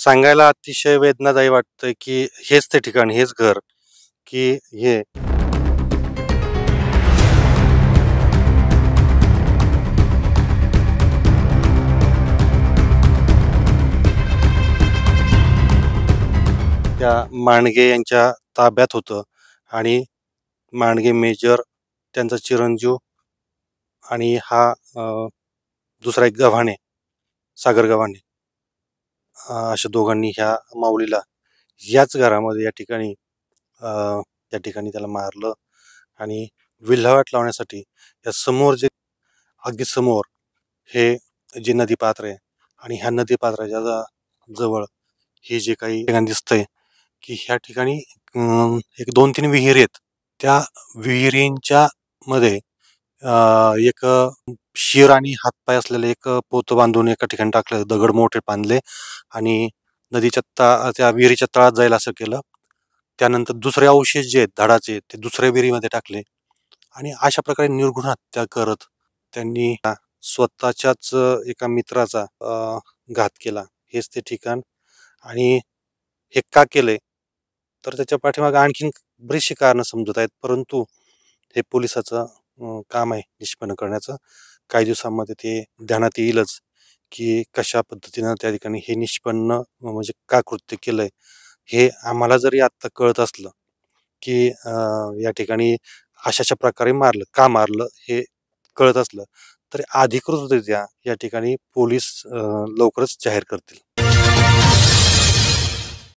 सांगायला अतिशय वेदनादायी वाटतंय की हेच ते ठिकाण, हेच घर, की हे त्या मांडगे यांच्या ताब्यात होतं. आणि मांडगे मेजर, त्यांचा चिरंजीव आणि हा दुसरा एक गव्हाणे, सागर गव्हाणे, अशा दोघांनी ह्या माऊलीला याच घरामध्ये या ठिकाणी त्याला मारलं. आणि विल्हेवाट लावण्यासाठी या समोर जे अगदी समोर हे जे नदीपात्र आहे आणि ह्या नदीपात्राच्या जवळ हे जे काही ठिकाण दिसतंय की ह्या ठिकाणी एक 2-3 विहिरी आहेत. त्या विहिरींच्या मध्ये एक शिर आणि हातपाय असलेले एक पोतं बांधून एका ठिकाणी टाकलं, दगड मोठे बांधले आणि त्या विहिरीच्या तळात जाईल असं केलं. त्यानंतर दुसरे अवशेष जे आहेत धाडाचे ते दुसऱ्या विहिरीमध्ये टाकले आणि अशा प्रकारे निर्घृण हत्या करत त्यांनी स्वतःच्याच एका मित्राचा घात केला. हेच ते ठिकाण. आणि हे का केलंय तर त्याच्या पाठीमागे आणखीन बरीचशी कारणं समजत आहेत, परंतु हे पोलिसाचं काम आहे निष्पन्न करण्याचं. काही दिवसांमध्ये ते ध्यानात येईलच की कशा पद्धतीनं त्या ठिकाणी हे निष्पन्न म्हणजे का कृत्य केलंय. हे आम्हाला जरी आत्ता कळत असलं की या ठिकाणी अशाच्या प्रकारे मारलं, का मारलं हे कळत असलं तरी अधिकृतरित्या या ठिकाणी पोलीस लवकरच जाहीर करतील.